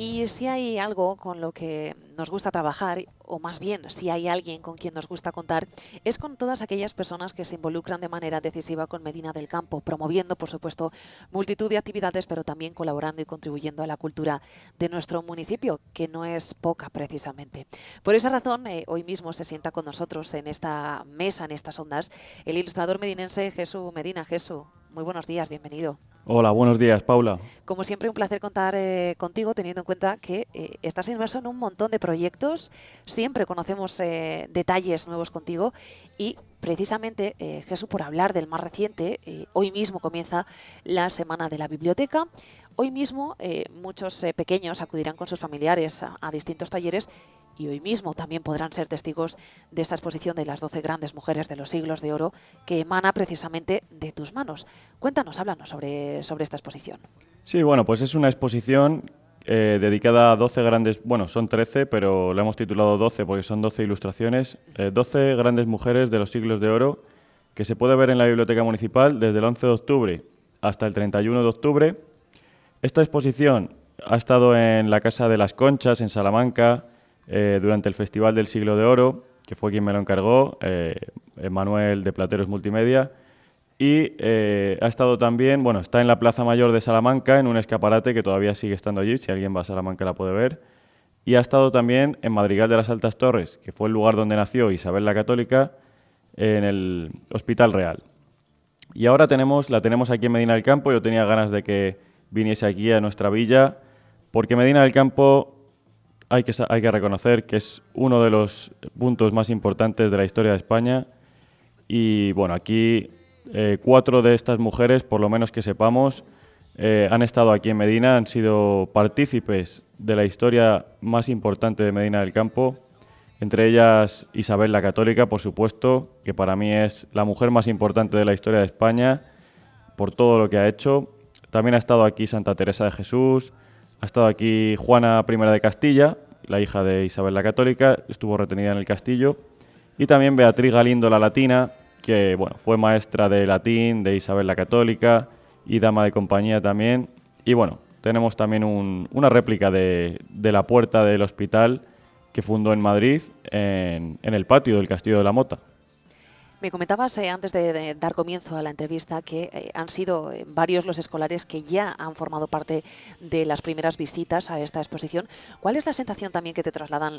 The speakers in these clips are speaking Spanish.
Y si hay algo con lo que nos gusta trabajar, o más bien si hay alguien con quien nos gusta contar, es con todas aquellas personas que se involucran de manera decisiva con Medina del Campo, promoviendo, por supuesto, multitud de actividades, pero también colaborando y contribuyendo a la cultura de nuestro municipio, que no es poca precisamente. Por esa razón, hoy mismo se sienta con nosotros en esta mesa, en estas ondas, el ilustrador medinense Jesús Medina. Jesús, muy buenos días, bienvenido. Hola, buenos días, Paula. Como siempre, un placer contar contigo, teniendo en cuenta que estás inmerso en un montón de proyectos. Siempre conocemos detalles nuevos contigo y precisamente, Jesús, por hablar del más reciente, hoy mismo comienza la Semana de la Biblioteca. Hoy mismo muchos pequeños acudirán con sus familiares a distintos talleres y hoy mismo también podrán ser testigos de esa exposición de las 12 grandes mujeres de los siglos de oro que emana precisamente de tus manos. Cuéntanos, háblanos sobre esta exposición. Sí, bueno, pues es una exposición dedicada a 12 grandes, bueno, son 13, pero la hemos titulado 12 porque son 12 ilustraciones, 12 grandes mujeres de los siglos de oro, que se puede ver en la Biblioteca Municipal desde el 11 de octubre hasta el 31 de octubre. Esta exposición ha estado en la Casa de las Conchas, en Salamanca, durante el Festival del Siglo de Oro, que fue quien me lo encargó, Manuel de Plateros Multimedia. Y ha estado también, bueno, está en la Plaza Mayor de Salamanca, en un escaparate que todavía sigue estando allí, si alguien va a Salamanca la puede ver. Y ha estado también en Madrigal de las Altas Torres, que fue el lugar donde nació Isabel la Católica, en el Hospital Real. Y ahora la tenemos aquí en Medina del Campo. Yo tenía ganas de que viniese aquí a nuestra villa, porque Medina del Campo hay que reconocer que es uno de los puntos más importantes de la historia de España. Y bueno, aquí 4 de estas mujeres, por lo menos que sepamos, han estado aquí en Medina, han sido partícipes de la historia más importante de Medina del Campo, entre ellas Isabel la Católica, por supuesto, que para mí es la mujer más importante de la historia de España, por todo lo que ha hecho. También ha estado aquí Santa Teresa de Jesús, ha estado aquí Juana I de Castilla, la hija de Isabel la Católica, estuvo retenida en el castillo, y también Beatriz Galindo la Latina, que bueno, fue maestra de latín de Isabel la Católica y dama de compañía también. Y bueno, tenemos también una réplica de la puerta del hospital que fundó en Madrid, en el patio del Castillo de la Mota. Me comentabas antes de dar comienzo a la entrevista que han sido varios los escolares que ya han formado parte de las primeras visitas a esta exposición. ¿Cuál es la sensación también que te trasladan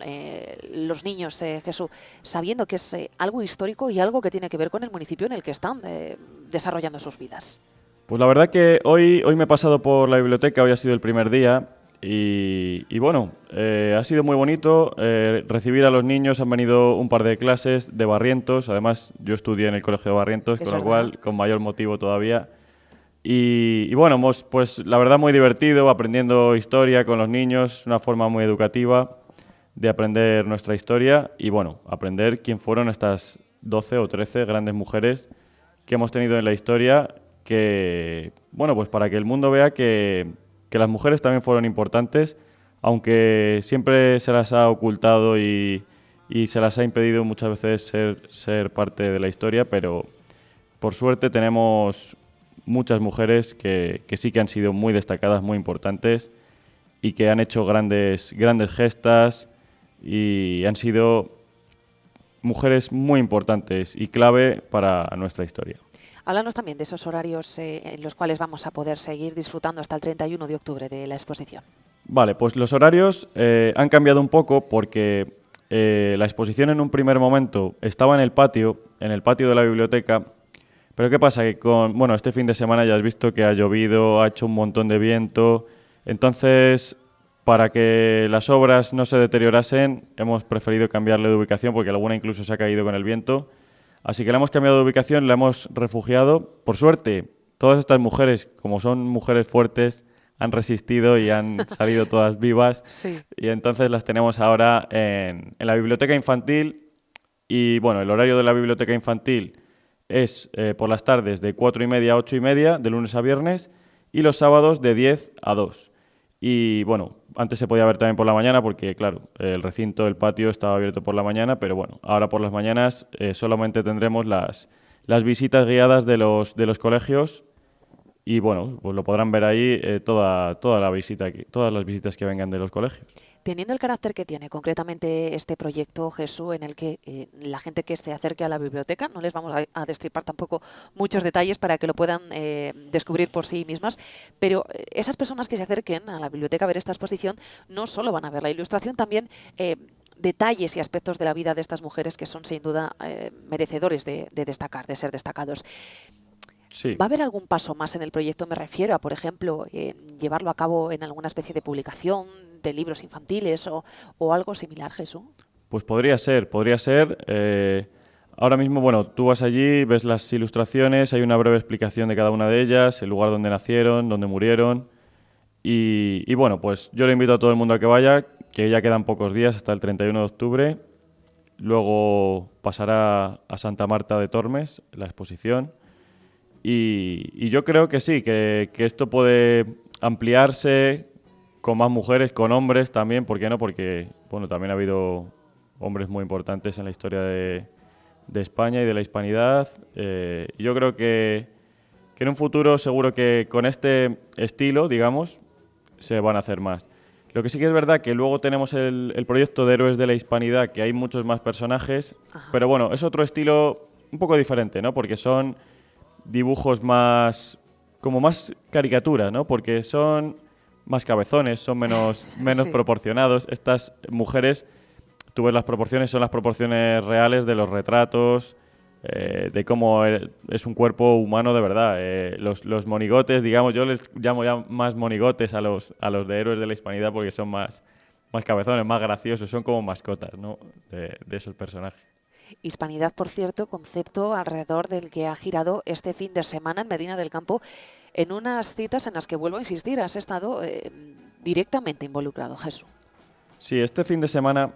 los niños, Jesús, sabiendo que es algo histórico y algo que tiene que ver con el municipio en el que están desarrollando sus vidas? Pues la verdad que hoy me he pasado por la biblioteca, hoy ha sido el primer día. Y bueno, ha sido muy bonito recibir a los niños. Han venido un par de clases de Barrientos. Además, yo estudié en el Colegio de Barrientos, Es con lo verdad. cual, con mayor motivo todavía. Y bueno, pues la verdad muy divertido, aprendiendo historia con los niños, una forma muy educativa de aprender nuestra historia y bueno, aprender quién fueron estas 12 o 13 grandes mujeres que hemos tenido en la historia, que, bueno, pues para que el mundo vea que las mujeres también fueron importantes, aunque siempre se las ha ocultado y se las ha impedido muchas veces ser parte de la historia, pero por suerte tenemos muchas mujeres que sí que han sido muy destacadas, muy importantes y que han hecho grandes gestas y han sido mujeres muy importantes y clave para nuestra historia. Háblanos también de esos horarios en los cuales vamos a poder seguir disfrutando hasta el 31 de octubre de la exposición. Vale, pues los horarios han cambiado un poco porque la exposición en un primer momento estaba en el patio de la biblioteca, pero ¿qué pasa? Que bueno, este fin de semana ya has visto que ha llovido, ha hecho un montón de viento, entonces para que las obras no se deteriorasen hemos preferido cambiarle de ubicación porque alguna incluso se ha caído con el viento. Así que la hemos cambiado de ubicación, la hemos refugiado. Por suerte, todas estas mujeres, como son mujeres fuertes, han resistido y han salido todas vivas. Sí. Y entonces las tenemos ahora en la biblioteca infantil. Y bueno, el horario de la biblioteca infantil es por las tardes de 4:30 a 8:30, de lunes a viernes, y los sábados de 10 a 2. Y bueno, antes se podía ver también por la mañana porque, claro, el recinto, el patio estaba abierto por la mañana, pero bueno, ahora por las mañanas solamente tendremos las visitas guiadas de los colegios Y bueno, pues lo podrán ver ahí toda la visita, todas las visitas que vengan de los colegios. Teniendo el carácter que tiene concretamente este proyecto, Jesús, en el que la gente que se acerque a la biblioteca, no les vamos a destripar tampoco muchos detalles para que lo puedan descubrir por sí mismas, pero esas personas que se acerquen a la biblioteca a ver esta exposición no solo van a ver la ilustración, también detalles y aspectos de la vida de estas mujeres que son sin duda merecedores de destacar, de ser destacados. Sí. ¿Va a haber algún paso más en el proyecto? Me refiero a, por ejemplo, llevarlo a cabo en alguna especie de publicación de libros infantiles o algo similar, Jesús. Pues podría ser, podría ser. Ahora mismo, bueno, tú vas allí, ves las ilustraciones, hay una breve explicación de cada una de ellas, el lugar donde nacieron, donde murieron. Y bueno, pues yo le invito a todo el mundo a que vaya, que ya quedan pocos días hasta el 31 de octubre. Luego pasará a Santa Marta de Tormes la exposición. Y yo creo que sí, que esto puede ampliarse con más mujeres, con hombres también, ¿por qué no? Porque bueno, también ha habido hombres muy importantes en la historia de España y de la hispanidad. Y yo creo que en un futuro seguro que con este estilo, digamos, se van a hacer más. Lo que sí que es verdad que luego tenemos el proyecto de Héroes de la Hispanidad, que hay muchos más personajes, Ajá. pero bueno, es otro estilo un poco diferente, ¿no? Porque son dibujos más, como más caricatura, ¿no? Porque son más cabezones, son menos Sí. proporcionados. Estas mujeres, tú ves las proporciones, son las proporciones reales de los retratos, de cómo es un cuerpo humano de verdad. Los monigotes, digamos, yo les llamo ya más monigotes a los de Héroes de la Hispanidad porque son más cabezones, más graciosos, son como mascotas, ¿no? de esos personajes. Hispanidad, por cierto, concepto alrededor del que ha girado este fin de semana en Medina del Campo, en unas citas en las que, vuelvo a insistir, has estado directamente involucrado, Jesús. Sí, este fin de semana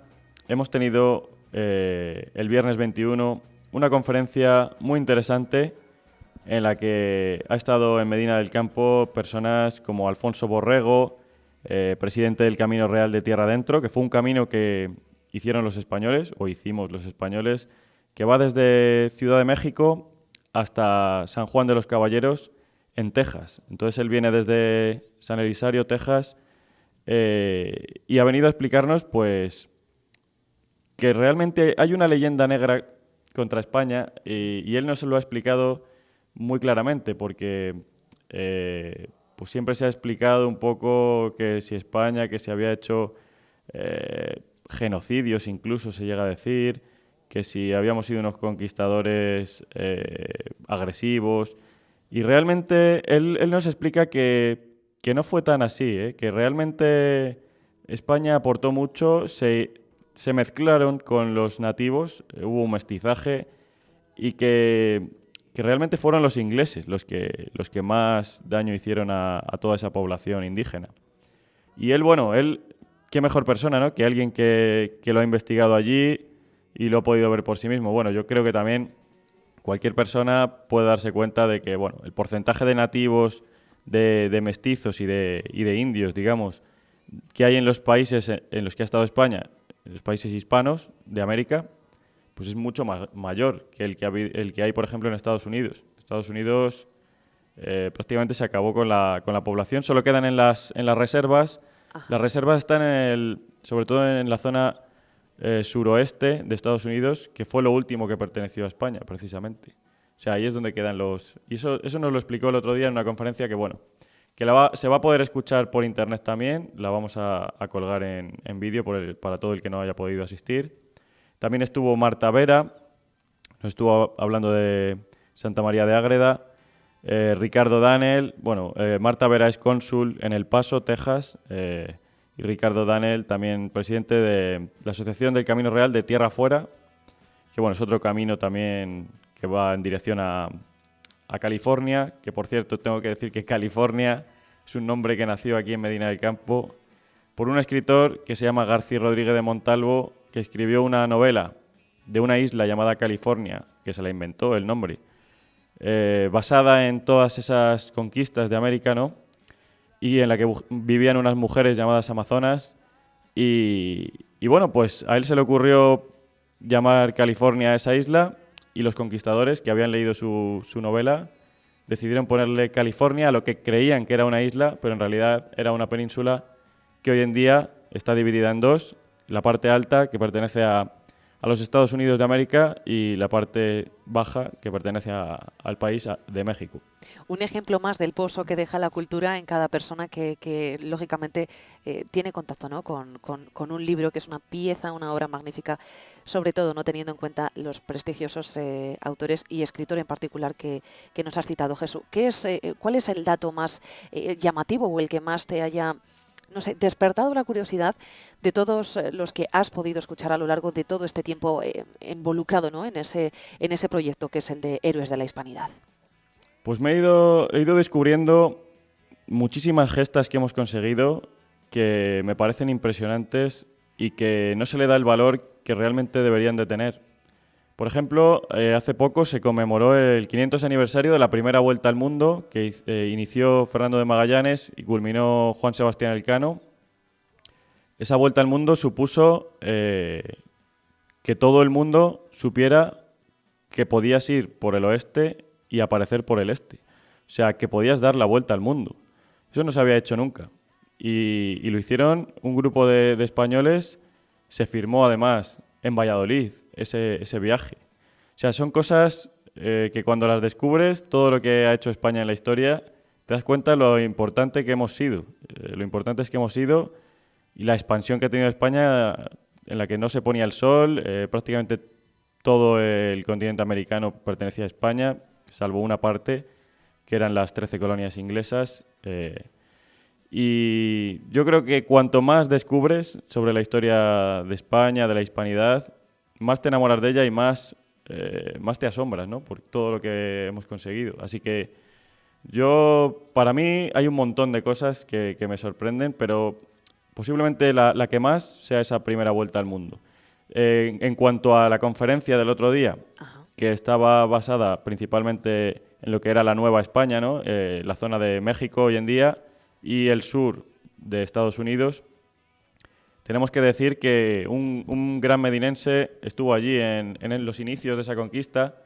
hemos tenido el viernes 21 una conferencia muy interesante en la que ha estado en Medina del Campo personas como Alfonso Borrego, presidente del Camino Real de Tierra Adentro, que fue un camino que hicieron los españoles, o hicimos los españoles, que va desde Ciudad de México hasta San Juan de los Caballeros en Texas. Entonces él viene desde San Elisario, Texas, y ha venido a explicarnos pues que realmente hay una leyenda negra contra España y él nos lo ha explicado muy claramente porque pues siempre se ha explicado un poco que si España, que se había hecho genocidios incluso se llega a decir, que si habíamos sido unos conquistadores agresivos y realmente él nos explica que no fue tan así, que realmente España aportó mucho, se mezclaron con los nativos, hubo un mestizaje y que realmente fueron los ingleses los que más daño hicieron a toda esa población indígena. Y él, bueno, qué mejor persona, ¿no? Que alguien que lo ha investigado allí y lo ha podido ver por sí mismo. Bueno, yo creo que también cualquier persona puede darse cuenta de que, bueno, el porcentaje de nativos, de mestizos y de indios, digamos, que hay en los países en los que ha estado España, en los países hispanos de América, pues es mucho mayor que el que hay, por ejemplo, en Estados Unidos. Estados Unidos prácticamente se acabó con la población, solo quedan en las reservas. Ajá. Las reservas están sobre todo en la zona suroeste de Estados Unidos, que fue lo último que perteneció a España, precisamente. O sea, ahí es donde quedan los... Y eso nos lo explicó el otro día en una conferencia que, bueno, que se va a poder escuchar por internet también, la vamos a colgar en vídeo para todo el que no haya podido asistir. También estuvo Marta Vera, nos estuvo hablando de Santa María de Ágreda, Ricardo Danel, bueno, Marta Vera es cónsul en El Paso, Texas, y Ricardo Danel también presidente de la Asociación del Camino Real de Tierra Afuera, que bueno, es otro camino también que va en dirección a California, que por cierto tengo que decir que California es un nombre que nació aquí en Medina del Campo por un escritor que se llama García Rodríguez de Montalvo, que escribió una novela de una isla llamada California, que se la inventó el nombre, basada en todas esas conquistas de América, ¿no? Y en la que vivían unas mujeres llamadas amazonas y bueno, pues a él se le ocurrió llamar California a esa isla y los conquistadores que habían leído su novela decidieron ponerle California a lo que creían que era una isla, pero en realidad era una península que hoy en día está dividida en dos, la parte alta, que pertenece a los Estados Unidos de América, y la parte baja, que pertenece al país de México. Un ejemplo más del pozo que deja la cultura en cada persona que lógicamente, tiene contacto, ¿no?, con un libro, que es una pieza, una obra magnífica, sobre todo no teniendo en cuenta los prestigiosos autores y escritor en particular que nos has citado, Jesús. ¿Cuál es el dato más llamativo o el que más te haya, no sé, despertado la curiosidad de todos los que has podido escuchar a lo largo de todo este tiempo involucrado, ¿no?, en ese proyecto que es el de Héroes de la Hispanidad? Pues he ido descubriendo muchísimas gestas que hemos conseguido que me parecen impresionantes y que no se le da el valor que realmente deberían de tener. Por ejemplo, hace poco se conmemoró el 500 aniversario de la primera vuelta al mundo que inició Fernando de Magallanes y culminó Juan Sebastián Elcano. Esa vuelta al mundo supuso que todo el mundo supiera que podías ir por el oeste y aparecer por el este. O sea, que podías dar la vuelta al mundo. Eso no se había hecho nunca. Y lo hicieron un grupo de españoles. Se firmó además en Valladolid ese viaje. O sea, son cosas que cuando las descubres, todo lo que ha hecho España en la historia, te das cuenta de lo importante que hemos sido. Lo importante es que hemos sido, y la expansión que ha tenido España, en la que no se ponía el sol, prácticamente todo el continente americano pertenecía a España, salvo una parte, que eran las 13 colonias inglesas. Y yo creo que cuanto más descubres sobre la historia de España, de la hispanidad, más te enamoras de ella y más te asombras, ¿no?, por todo lo que hemos conseguido. Así que para mí hay un montón de cosas que me sorprenden, pero posiblemente la que más sea esa primera vuelta al mundo. En cuanto a la conferencia del otro día, que estaba basada principalmente en lo que era la Nueva España, ¿no?, la zona de México hoy en día y el sur de Estados Unidos, tenemos que decir que un gran medinense estuvo allí en los inicios de esa conquista,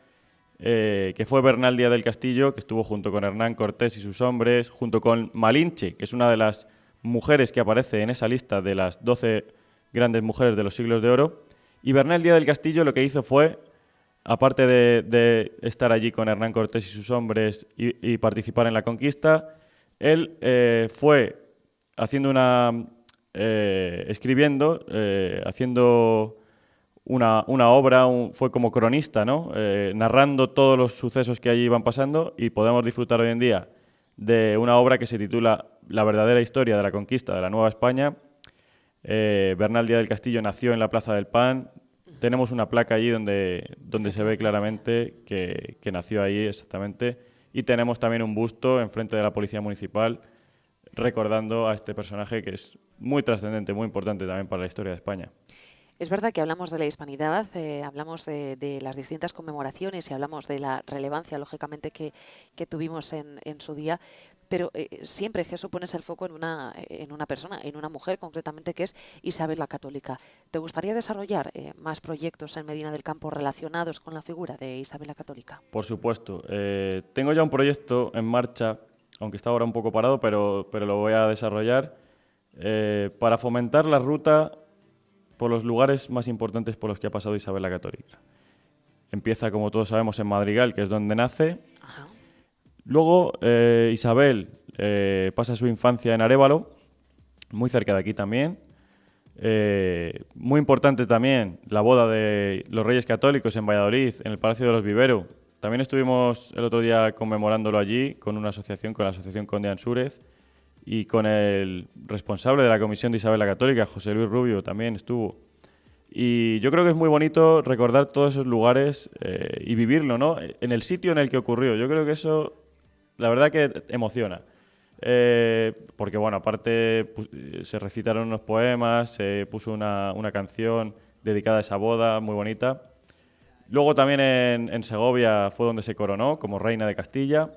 que fue Bernal Díaz del Castillo, que estuvo junto con Hernán Cortés y sus hombres, junto con Malinche, que es una de las mujeres que aparece en esa lista de las 12 grandes mujeres de los siglos de oro. Y Bernal Díaz del Castillo lo que hizo fue, aparte de estar allí con Hernán Cortés y sus hombres y participar en la conquista, él fue haciendo escribiendo, haciendo una obra, fue como cronista, ¿no?, narrando todos los sucesos que allí iban pasando, y podemos disfrutar hoy en día de una obra que se titula La verdadera historia de la conquista de la Nueva España. Bernal Díaz del Castillo nació en la Plaza del Pan. Tenemos una placa allí donde se ve claramente que nació ahí exactamente, y tenemos también un busto enfrente de la Policía Municipal recordando a este personaje que es muy trascendente, muy importante también para la historia de España. Es verdad que hablamos de la hispanidad, hablamos de las distintas conmemoraciones y hablamos de la relevancia, lógicamente, que tuvimos en su día, pero siempre, Jesús, pones el foco en una persona, en una mujer concretamente, que es Isabel la Católica. ¿Te gustaría desarrollar más proyectos en Medina del Campo relacionados con la figura de Isabel la Católica? Por supuesto. Tengo ya un proyecto en marcha, aunque está ahora un poco parado, pero lo voy a desarrollar, para fomentar la ruta por los lugares más importantes por los que ha pasado Isabel la Católica. Empieza, como todos sabemos, en Madrigal, que es donde nace. Ajá. Luego Isabel pasa su infancia en Arévalo, muy cerca de aquí también. Muy importante también la boda de los Reyes Católicos en Valladolid, en el Palacio de los Viveros. También estuvimos el otro día conmemorándolo allí con la Asociación Conde Ansúrez, y con el responsable de la Comisión de Isabel la Católica, José Luis Rubio, también estuvo. Y yo creo que es muy bonito recordar todos esos lugares y vivirlo, ¿no?, en el sitio en el que ocurrió. Yo creo que eso, la verdad, que emociona. Porque, bueno, aparte se recitaron unos poemas, se puso una canción dedicada a esa boda, muy bonita. Luego también en Segovia fue donde se coronó como reina de Castilla.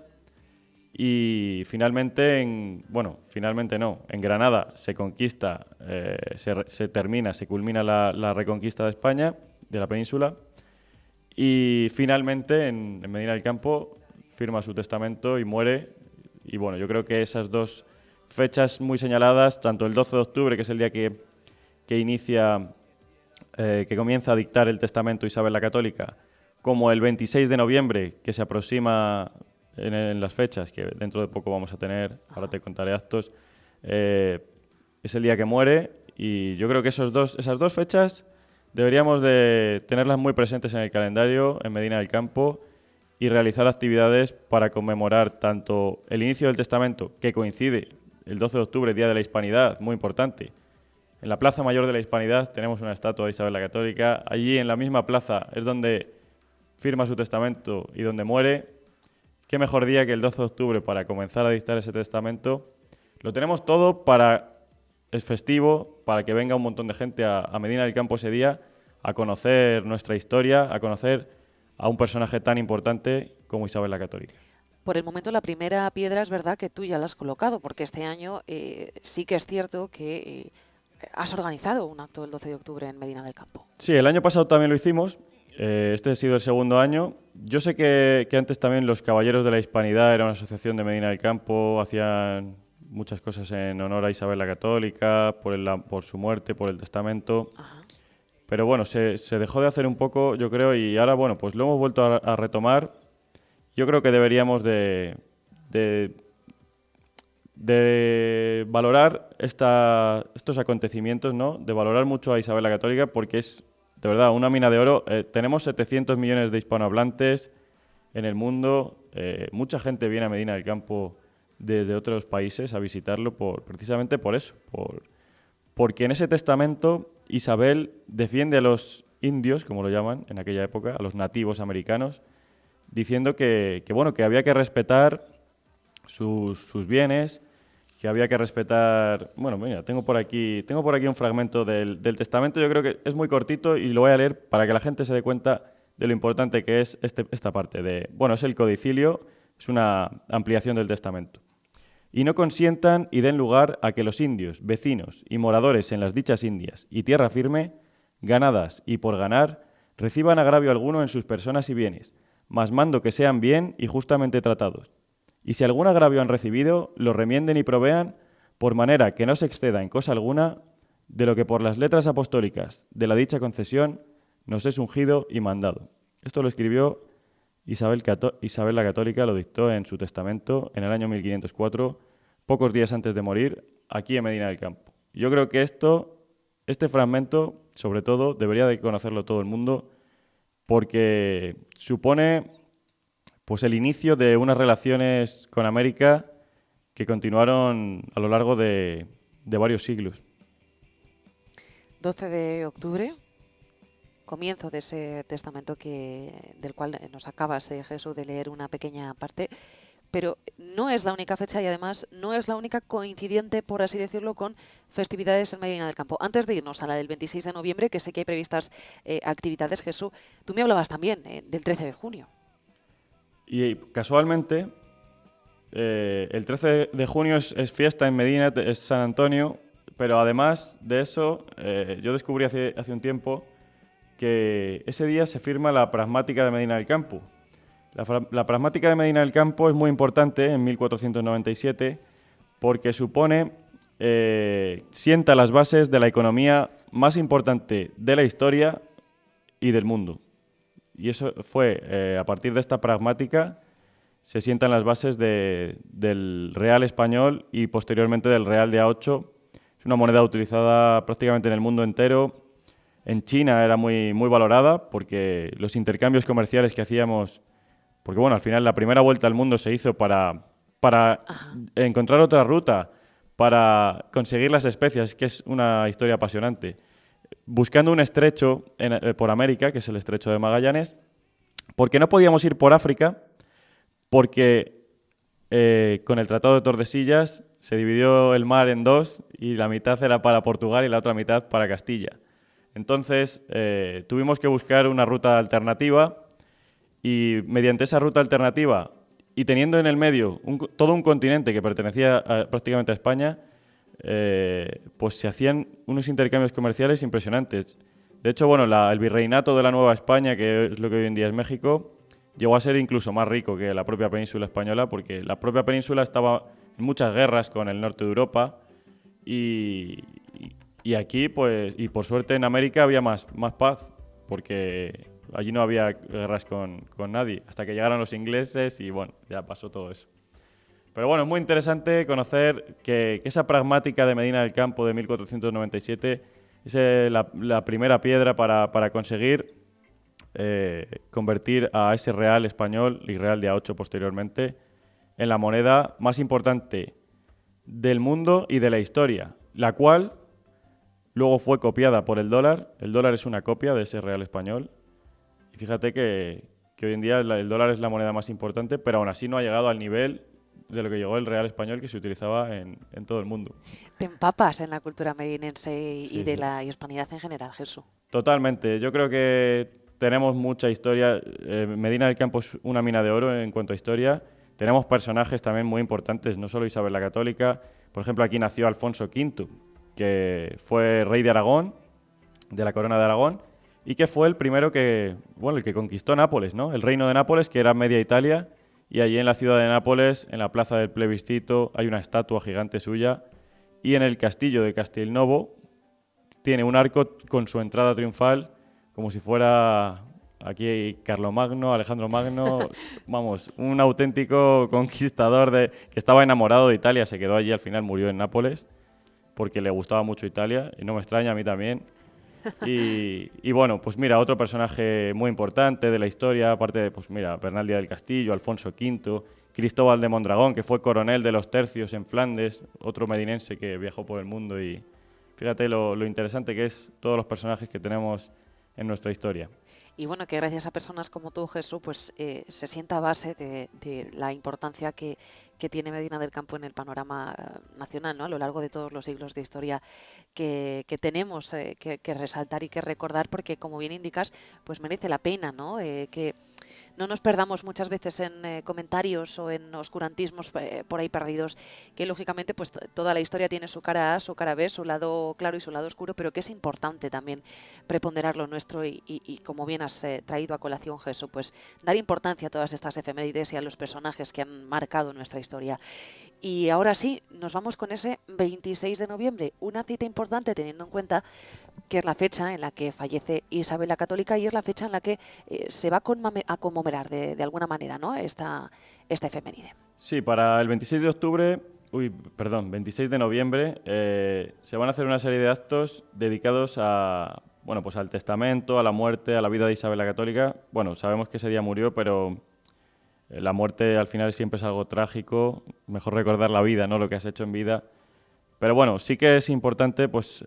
Y finalmente, en Granada se conquista, se culmina la reconquista de España, de la península. Y finalmente en Medina del Campo firma su testamento y muere. Y bueno, yo creo que esas dos fechas muy señaladas, tanto el 12 de octubre, que es el día que comienza a dictar el testamento Isabel la Católica, como el 26 de noviembre, que se aproxima en las fechas, que dentro de poco vamos a tener, ahora te contaré actos, es el día que muere. Y yo creo que esas dos fechas deberíamos de tenerlas muy presentes en el calendario en Medina del Campo y realizar actividades para conmemorar tanto el inicio del testamento, que coincide el 12 de octubre, Día de la Hispanidad, muy importante. En la Plaza Mayor de la Hispanidad tenemos una estatua de Isabel la Católica. Allí, en la misma plaza, es donde firma su testamento y donde muere. Qué mejor día que el 12 de octubre para comenzar a dictar ese testamento. Lo tenemos todo es festivo, para que venga un montón de gente a Medina del Campo ese día a conocer nuestra historia, a conocer a un personaje tan importante como Isabel la Católica. Por el momento, la primera piedra es verdad que tú ya la has colocado, porque este año sí que es cierto que has organizado un acto el 12 de octubre en Medina del Campo. Sí, el año pasado también lo hicimos. Este ha sido el segundo año. Yo sé que antes también los Caballeros de la Hispanidad era una asociación de Medina del Campo, hacían muchas cosas en honor a Isabel la Católica, por su muerte, por el testamento. Ajá. Pero bueno, se dejó de hacer un poco, yo creo, y ahora, bueno, pues lo hemos vuelto a retomar. Yo creo que deberíamos de valorar estos acontecimientos, ¿no? De valorar mucho a Isabel la Católica, porque es, de verdad, una mina de oro. Tenemos 700 millones de hispanohablantes en el mundo. Mucha gente viene a Medina del Campo desde otros países a visitarlo precisamente por eso, porque en ese testamento Isabel defiende a los indios, como lo llaman en aquella época, a los nativos americanos, diciendo que había que respetar sus bienes, que había que respetar... Bueno, mira, tengo por aquí un fragmento del testamento. Yo creo que es muy cortito y lo voy a leer para que la gente se dé cuenta de lo importante que es esta parte. Es el codicilio, es una ampliación del testamento. Y no consientan y den lugar a que los indios, vecinos y moradores en las dichas Indias y tierra firme, ganadas y por ganar, reciban agravio alguno en sus personas y bienes, mas mando que sean bien y justamente tratados. Y si algún agravio han recibido, lo remienden y provean, por manera que no se exceda en cosa alguna de lo que por las letras apostólicas de la dicha concesión nos es ungido y mandado. Esto lo escribió Isabel la Católica, lo dictó en su testamento en el año 1504, pocos días antes de morir, aquí en Medina del Campo. Yo creo que este fragmento, sobre todo, debería de conocerlo todo el mundo, porque supone pues el inicio de unas relaciones con América que continuaron a lo largo de varios siglos. 12 de octubre, comienzo de ese testamento del cual nos acabas, Jesús, de leer una pequeña parte, pero no es la única fecha y además no es la única coincidente, por así decirlo, con festividades en Medina del Campo. Antes de irnos a la del 26 de noviembre, que sé que hay previstas actividades, Jesús, tú me hablabas también del 13 de junio. Y casualmente, el 13 de junio es fiesta en Medina, es San Antonio, pero además de eso, yo descubrí hace un tiempo que ese día se firma la pragmática de Medina del Campo. La pragmática de Medina del Campo es muy importante en 1497 porque sienta las bases de la economía más importante de la historia y del mundo. Y eso fue, a partir de esta pragmática, se sientan las bases del real español y posteriormente del real de A8. Es una moneda utilizada prácticamente en el mundo entero. En China era muy, muy valorada porque los intercambios comerciales que hacíamos, porque bueno, al final la primera vuelta al mundo se hizo para encontrar otra ruta, para conseguir las especias, que es una historia apasionante. Buscando un estrecho por América, que es el estrecho de Magallanes, porque no podíamos ir por África, porque con el Tratado de Tordesillas se dividió el mar en dos y la mitad era para Portugal y la otra mitad para Castilla. Entonces tuvimos que buscar una ruta alternativa y mediante esa ruta alternativa y teniendo en el medio todo un continente que pertenecía prácticamente a España, pues se hacían unos intercambios comerciales impresionantes. De hecho, bueno, el virreinato de la Nueva España, que es lo que hoy en día es México, llegó a ser incluso más rico que la propia península española, porque la propia península estaba en muchas guerras con el norte de Europa y, y aquí, pues, y por suerte en América había más paz, porque allí no había guerras con nadie, hasta que llegaron los ingleses y bueno, ya pasó todo eso. Pero bueno, es muy interesante conocer que esa pragmática de Medina del Campo de 1497 es la primera piedra para conseguir convertir a ese real español y real de A8 posteriormente en la moneda más importante del mundo y de la historia, la cual luego fue copiada por el dólar. El dólar es una copia de ese real español. Y fíjate que hoy en día el dólar es la moneda más importante, pero aún así no ha llegado al nivel de lo que llegó el real español que se utilizaba en todo el mundo. Te empapas en la cultura medinense y Sí, de sí. la hispanidad en general, Jesús. Totalmente. Yo creo que tenemos mucha historia. Medina del Campo es una mina de oro en cuanto a historia. Tenemos personajes también muy importantes, no solo Isabel la Católica. Por ejemplo, aquí nació Alfonso V, que fue rey de Aragón, de la corona de Aragón, y que fue el primero el que conquistó Nápoles, ¿no? El reino de Nápoles, que era media Italia, y allí en la ciudad de Nápoles, en la plaza del Plebiscito, hay una estatua gigante suya, y en el castillo de Castelnuovo tiene un arco con su entrada triunfal, como si fuera aquí Carlomagno, Alejandro Magno, vamos, un auténtico conquistador que estaba enamorado de Italia, se quedó allí, al final murió en Nápoles, porque le gustaba mucho Italia, y no me extraña, a mí también. Y bueno, pues mira, otro personaje muy importante de la historia, aparte de, pues mira, Bernaldía del Castillo, Alfonso V, Cristóbal de Mondragón, que fue coronel de los tercios en Flandes, otro medinense que viajó por el mundo y fíjate lo interesante que es todos los personajes que tenemos en nuestra historia. Y bueno, que gracias a personas como tú, Jesús, pues se sienta a base de la importancia que tiene Medina del Campo en el panorama nacional, ¿no? A lo largo de todos los siglos de historia que tenemos que resaltar y que recordar, porque como bien indicas, pues merece la pena, ¿no? Que no nos perdamos muchas veces en comentarios o en oscurantismos por ahí perdidos, que lógicamente pues toda la historia tiene su cara A, su cara B, su lado claro y su lado oscuro, pero que es importante también preponderar lo nuestro y como bien has traído a colación, Jesús, pues dar importancia a todas estas efemérides y a los personajes que han marcado nuestra historia. Y ahora sí, nos vamos con ese 26 de noviembre, una cita importante teniendo en cuenta que es la fecha en la que fallece Isabel la Católica y es la fecha en la que se va a conmemorar de alguna manera, ¿no? esta efeméride. Sí, para el 26 de octubre, 26 de noviembre, se van a hacer una serie de actos dedicados bueno, pues al testamento, a la muerte, a la vida de Isabel la Católica. Bueno, sabemos que ese día murió, pero la muerte al final siempre es algo trágico. Mejor recordar la vida, ¿no? Lo que has hecho en vida. Pero bueno, sí que es importante, pues,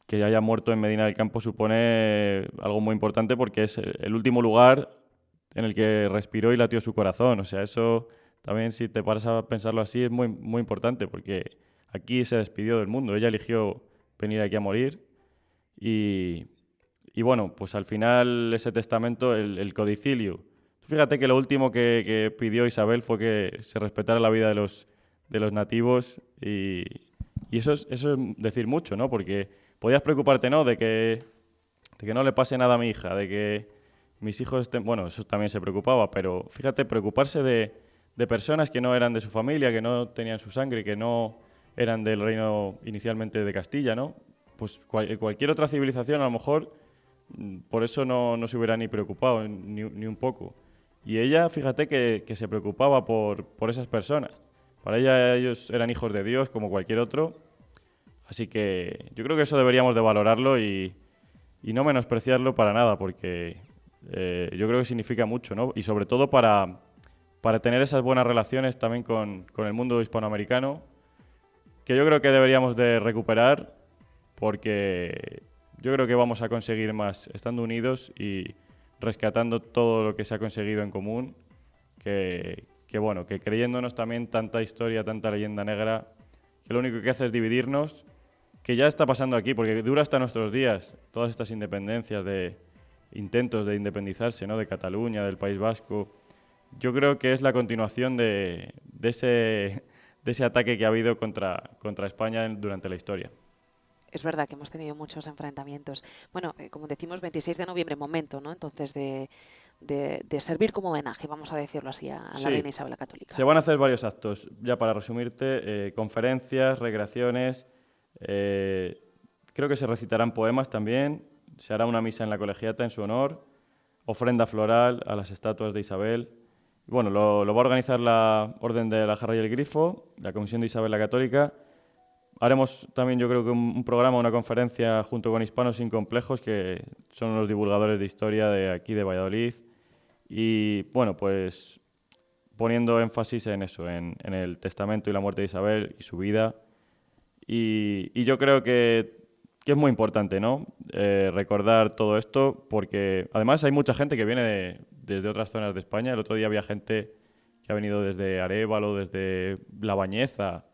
que haya muerto en Medina del Campo supone algo muy importante porque es el último lugar en el que respiró y latió su corazón. O sea, eso también, si te paras a pensarlo así, es muy, muy importante porque aquí se despidió del mundo. Ella eligió venir aquí a morir y, y bueno, pues al final ese testamento, el codicilio. Fíjate que lo último que pidió Isabel fue que se respetara la vida de los nativos y eso es decir mucho, ¿no? Porque podías preocuparte, ¿no? De que no le pase nada a mi hija, de que mis hijos estén... Bueno, eso también se preocupaba, pero fíjate, preocuparse de personas que no eran de su familia, que no tenían su sangre, que no eran del reino inicialmente de Castilla, ¿no? Pues cualquier otra civilización a lo mejor por eso no se hubiera ni preocupado, ni un poco. Y ella, fíjate que se preocupaba por esas personas. Para ella ellos eran hijos de Dios como cualquier otro. Así que yo creo que eso deberíamos de valorarlo y no menospreciarlo para nada, porque yo creo que significa mucho, ¿no? Y sobre todo para tener esas buenas relaciones también con el mundo hispanoamericano, que yo creo que deberíamos de recuperar, porque yo creo que vamos a conseguir más estando unidos y rescatando todo lo que se ha conseguido en común, bueno, que creyéndonos también tanta historia, tanta leyenda negra, que lo único que hace es dividirnos, que ya está pasando aquí, porque dura hasta nuestros días, todas estas independencias, de intentos de independizarse, ¿no? De Cataluña, del País Vasco. Yo creo que es la continuación de ese ataque que ha habido contra España durante la historia. Es verdad que hemos tenido muchos enfrentamientos. Bueno, como decimos, 26 de noviembre, momento, ¿no? Entonces, de servir como homenaje, vamos a decirlo así, a la Sí, reina Isabel la Católica. se van a hacer varios actos, ya para resumirte, conferencias, recreaciones, eh, creo que se recitarán poemas también, se hará una misa en la colegiata en su honor, ofrenda floral a las estatuas de Isabel. Y bueno, lo va a organizar la Orden de la Jarra y el Grifo, la Comisión de Isabel la Católica. Haremos también, yo creo que un programa, una conferencia junto con Hispanos Sin Complejos, que son los divulgadores de historia de aquí de Valladolid. Y bueno, pues poniendo énfasis en eso, en el testamento y la muerte de Isabel y su vida. Y yo creo que es muy importante, ¿no? Recordar todo esto, porque además hay mucha gente que viene desde otras zonas de España. El otro día había gente que ha venido desde Arévalo, desde La Bañeza,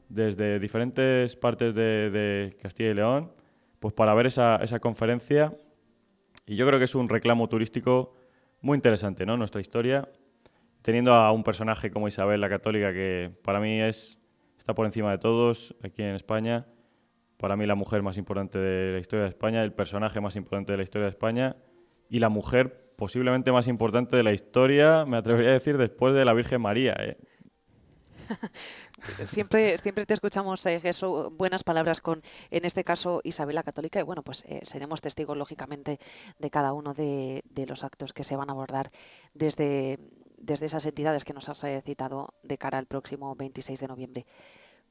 desde diferentes partes de Castilla y León, pues para ver esa conferencia. Y yo creo que es un reclamo turístico muy interesante, ¿no? Nuestra historia, teniendo a un personaje como Isabel la Católica, que para mí está por encima de todos aquí en España. Para mí la mujer más importante de la historia de España, el personaje más importante de la historia de España y la mujer posiblemente más importante de la historia, me atrevería a decir, después de la Virgen María, ¿eh? Siempre te escuchamos, Jesús, buenas palabras con, en este caso, Isabel la Católica. Y bueno, pues seremos testigos, lógicamente, de cada uno de los actos que se van a abordar desde esas entidades que nos has citado de cara al próximo 26 de noviembre.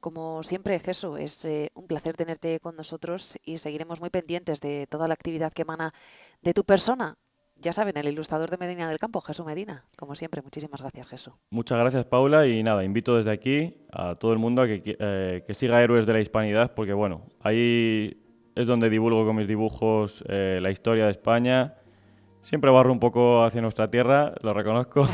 Como siempre, Jesús, es un placer tenerte con nosotros y seguiremos muy pendientes de toda la actividad que emana de tu persona. Ya saben, el ilustrador de Medina del Campo, Jesús Medina. Como siempre, muchísimas gracias, Jesús. Muchas gracias, Paula, y nada, invito desde aquí a todo el mundo a que siga Héroes de la Hispanidad, porque bueno, ahí es donde divulgo con mis dibujos la historia de España. Siempre barro un poco hacia nuestra tierra, lo reconozco,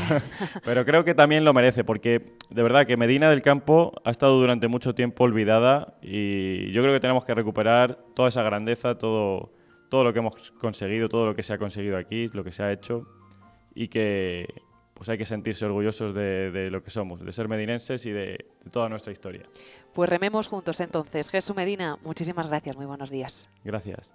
pero creo que también lo merece, porque de verdad que Medina del Campo ha estado durante mucho tiempo olvidada y yo creo que tenemos que recuperar toda esa grandeza, todo lo que hemos conseguido, todo lo que se ha conseguido aquí, lo que se ha hecho, y que pues hay que sentirse orgullosos de lo que somos, de ser medinenses y de toda nuestra historia. Pues rememos juntos entonces. Jesús Medina, muchísimas gracias, muy buenos días. Gracias.